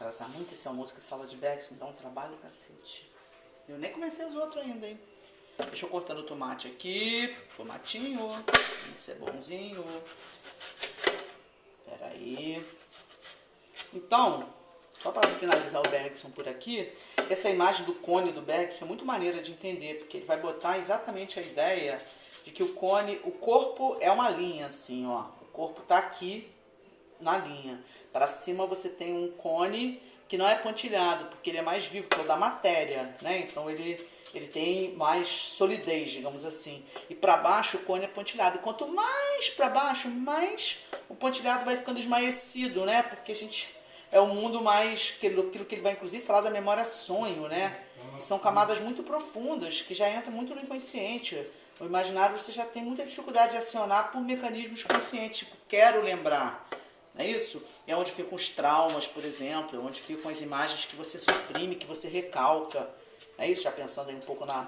atrasar muito esse almoço, que essa aula de Bergson me dá um trabalho cacete. Eu nem comecei os outros ainda, hein? Deixa eu cortando o tomate aqui, tomatinho, esse é bonzinho. Pera aí. Então, só para finalizar o Bergson por aqui, essa imagem do cone do Bergson é muito maneira de entender, porque ele vai botar exatamente a ideia de que o cone, o corpo é uma linha assim, ó. O corpo tá aqui na linha. Para cima você tem um cone que não é pontilhado, porque ele é mais vivo, que é o da matéria, né? Então ele tem mais solidez, digamos assim. E para baixo o cone é pontilhado. E quanto mais para baixo, mais o pontilhado vai ficando esmaecido, né? Porque a gente é um mundo mais, aquilo que ele vai inclusive falar da memória sonho, né? E são camadas muito profundas, que já entram muito no inconsciente. O imaginário você já tem muita dificuldade de acionar por mecanismos conscientes, tipo, quero lembrar. Não é isso? É onde ficam os traumas, por exemplo, é onde ficam as imagens que você suprime, que você recalca. É isso? Já pensando aí um pouco na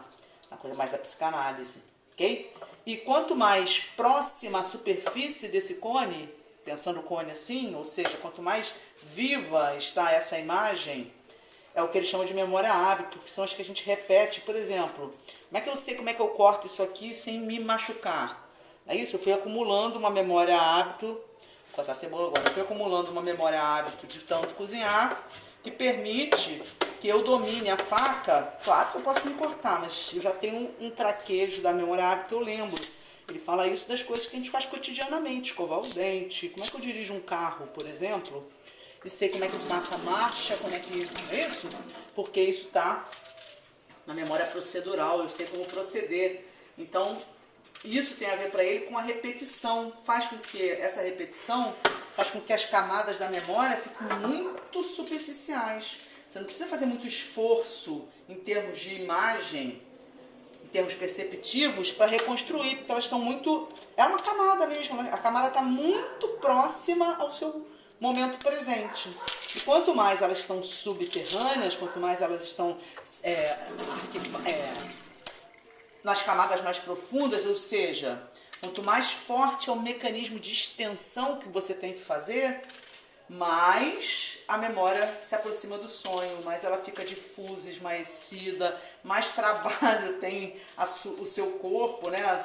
coisa mais da psicanálise, ok? E quanto mais próxima à superfície desse cone, pensando o cone assim, ou seja, quanto mais viva está essa imagem, é o que eles chamam de memória hábito, que são as que a gente repete. Por exemplo, como é que eu sei como é que eu corto isso aqui sem me machucar? É isso? Eu fui acumulando uma memória hábito. Vou cortar a cebola agora. Eu fui acumulando uma memória hábito de tanto cozinhar, que permite que eu domine a faca. Claro que eu posso me cortar, mas eu já tenho um traquejo da memória hábito, eu lembro. Ele fala isso das coisas que a gente faz cotidianamente, escovar o dente. Como é que eu dirijo um carro, por exemplo, e sei como é que passa a marcha, como é que... É isso? Porque isso está na memória procedural, eu sei como proceder. Então, isso tem a ver para ele com a repetição. Faz com que essa repetição, faz com que as camadas da memória fiquem muito superficiais. Você não precisa fazer muito esforço em termos de imagem, em termos perceptivos, para reconstruir, porque elas estão muito... É uma camada mesmo, né? A camada está muito próxima ao seu momento presente. E quanto mais elas estão subterrâneas, quanto mais elas estão nas camadas mais profundas, ou seja, quanto mais forte é o mecanismo de extensão que você tem que fazer, mais a memória se aproxima do sonho, mais ela fica difusa, esmaecida, mais trabalho tem o seu corpo, né?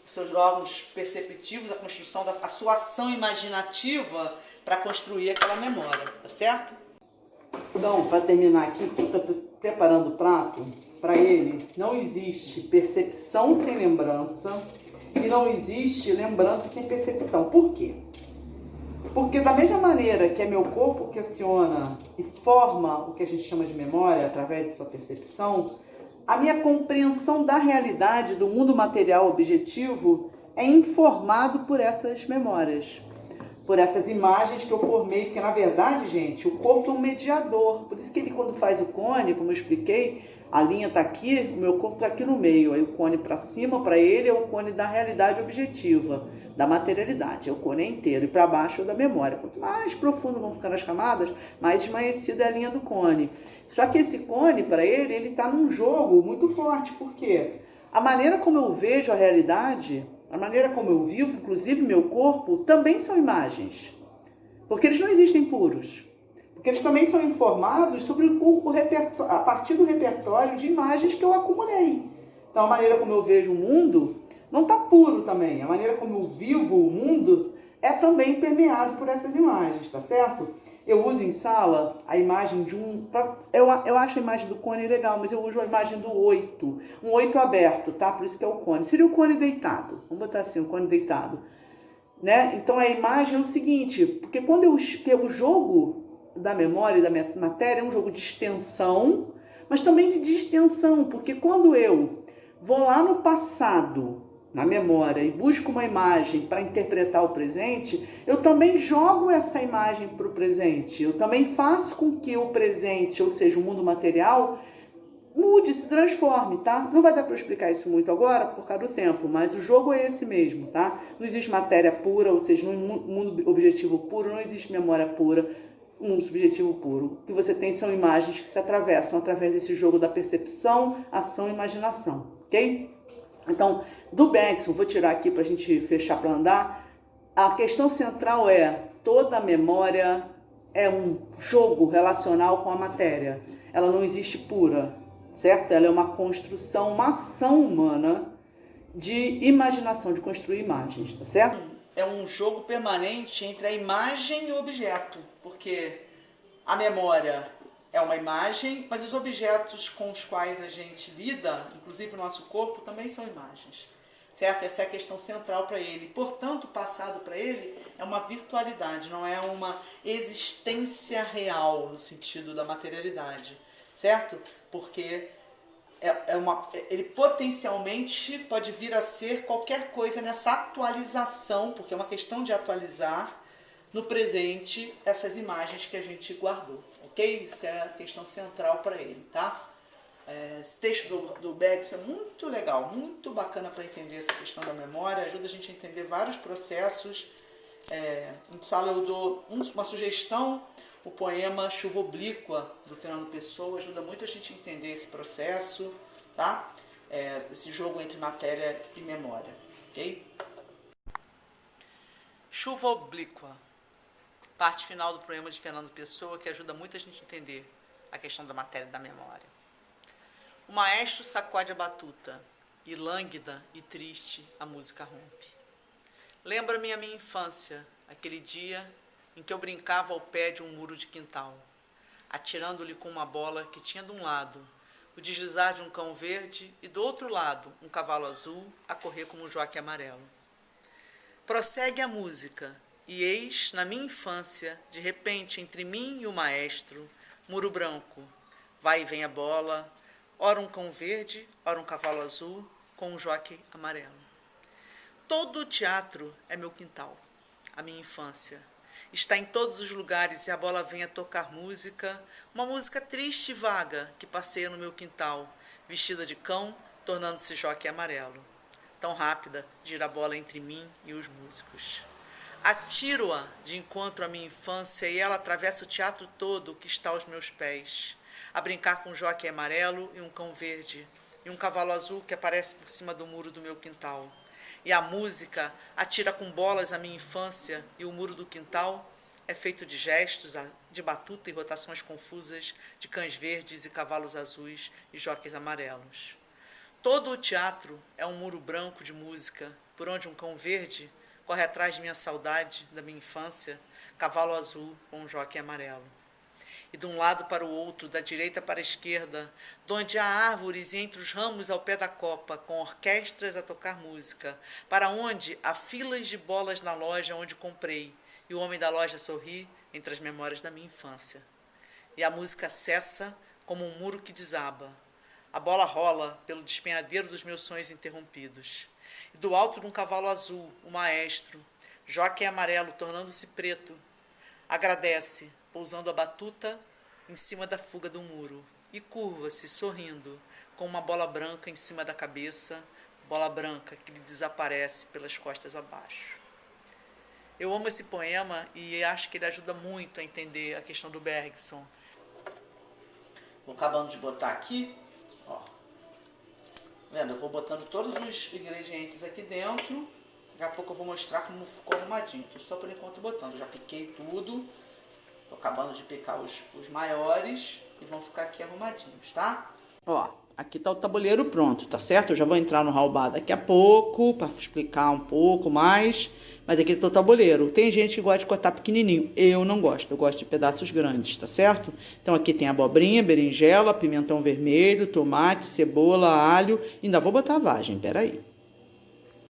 Seus órgãos perceptivos, a construção a sua ação imaginativa para construir aquela memória, tá certo? Então, para terminar aqui, estou preparando o prato. Para ele, não existe percepção sem lembrança e não existe lembrança sem percepção. Por quê? Porque da mesma maneira que é meu corpo que aciona e forma o que a gente chama de memória através de sua percepção, a minha compreensão da realidade, do mundo material objetivo, é informado por essas memórias, por essas imagens que eu formei, porque na verdade, gente, o corpo é um mediador. Por isso que ele, quando faz o cone, como eu expliquei, a linha está aqui, o meu corpo está aqui no meio, aí o cone para cima, para ele, é o cone da realidade objetiva, da materialidade, é o cone inteiro, e para baixo é o da memória. Quanto mais profundo vão ficando as camadas, mais esmaecida é a linha do cone. Só que esse cone, para ele está num jogo muito forte, porque a maneira como eu vejo a realidade, a maneira como eu vivo, inclusive meu corpo, também são imagens. Porque eles não existem puros. Porque eles também são informados sobre o repertório, a partir do repertório de imagens que eu acumulei. Então, a maneira como eu vejo o mundo não está puro também. A maneira como eu vivo o mundo é também permeado por essas imagens, tá certo? Eu uso em sala a imagem de eu acho a imagem do cone legal, mas eu uso a imagem do 8. Um 8 aberto, tá? Por isso que é o cone. Seria o cone deitado. Vamos botar assim, o cone deitado. Né? Então, a imagem é o seguinte, porque quando o jogo da memória e da matéria é um jogo de extensão, mas também de distensão, porque quando eu vou lá no passado, na memória, e busco uma imagem para interpretar o presente, eu também jogo essa imagem para o presente, eu também faço com que o presente, ou seja, o mundo material, mude, se transforme, tá? Não vai dar para eu explicar isso muito agora, por causa do tempo, mas o jogo é esse mesmo, tá? Não existe matéria pura, ou seja, no mundo objetivo puro, não existe memória pura, um mundo subjetivo puro. O que você tem são imagens que se atravessam através desse jogo da percepção, ação e imaginação, ok? Então, do Bergson, vou tirar aqui para a gente fechar para andar, a questão central é toda a memória é um jogo relacional com a matéria. Ela não existe pura, certo? Ela é uma construção, uma ação humana de imaginação, de construir imagens, tá certo? É um jogo permanente entre a imagem e o objeto, porque a memória é uma imagem, mas os objetos com os quais a gente lida, inclusive o nosso corpo, também são imagens. Certo? Essa é a questão central para ele. Portanto, o passado para ele é uma virtualidade, não é uma existência real no sentido da materialidade. Certo? Porque ele potencialmente pode vir a ser qualquer coisa nessa atualização, porque é uma questão de atualizar no presente essas imagens que a gente guardou. Ok? Isso é a questão central para ele, tá? Esse texto do Bergson é muito legal, muito bacana para entender essa questão da memória, ajuda a gente a entender vários processos. Em sala eu dou uma sugestão, o poema Chuva Oblíqua, do Fernando Pessoa, ajuda muito a gente a entender esse processo, tá? Esse jogo entre matéria e memória, ok? Chuva Oblíqua, parte final do poema de Fernando Pessoa, que ajuda muito a gente a entender a questão da matéria e da memória. O maestro sacode a batuta, e lânguida e triste a música rompe. Lembra-me a minha infância, aquele dia em que eu brincava ao pé de um muro de quintal, atirando-lhe com uma bola que tinha de um lado o deslizar de um cão verde e do outro lado um cavalo azul a correr como um jockey amarelo. Prossegue a música, e eis, na minha infância, de repente, entre mim e o maestro, muro branco, vai e vem a bola, ora um cão verde, ora um cavalo azul, com um jockey amarelo. Todo o teatro é meu quintal, a minha infância. Está em todos os lugares e a bola vem a tocar música, uma música triste e vaga que passeia no meu quintal, vestida de cão, tornando-se jockey amarelo. Tão rápida gira a bola entre mim e os músicos. Atiro-a de encontro à minha infância e ela atravessa o teatro todo que está aos meus pés, a brincar com um jockey amarelo e um cão verde, e um cavalo azul que aparece por cima do muro do meu quintal. E a música atira com bolas a minha infância, e o muro do quintal é feito de gestos, de batuta e rotações confusas, de cães verdes e cavalos azuis e jockeys amarelos. Todo o teatro é um muro branco de música, por onde um cão verde corre atrás de minha saudade, da minha infância, cavalo azul com um jockey amarelo. E de um lado para o outro, da direita para a esquerda, donde há árvores e entre os ramos ao pé da copa, com orquestras a tocar música, para onde há filas de bolas na loja onde comprei, e o homem da loja sorri entre as memórias da minha infância. E a música cessa como um muro que desaba. A bola rola pelo despenhadeiro dos meus sonhos interrompidos. E do alto de um cavalo azul, o maestro, jockey amarelo tornando-se preto, agradece, pousando a batuta em cima da fuga do muro, e curva-se, sorrindo, com uma bola branca em cima da cabeça, bola branca que lhe desaparece pelas costas abaixo. Eu amo esse poema e acho que ele ajuda muito a entender a questão do Bergson. Vou acabando de botar aqui, ó. Vendo? Eu vou botando todos os ingredientes aqui dentro. Daqui a pouco eu vou mostrar como ficou arrumadinho. Tô só por enquanto botando. Já piquei tudo. Tô acabando de picar os maiores e vão ficar aqui arrumadinhos, tá? Ó, aqui tá o tabuleiro pronto, tá certo? Eu já vou entrar no Raubá daqui a pouco para explicar um pouco mais. Mas aqui tá o tabuleiro. Tem gente que gosta de cortar pequenininho. Eu não gosto. Eu gosto de pedaços grandes, tá certo? Então aqui tem abobrinha, berinjela, pimentão vermelho, tomate, cebola, alho. Ainda vou botar a vagem, peraí.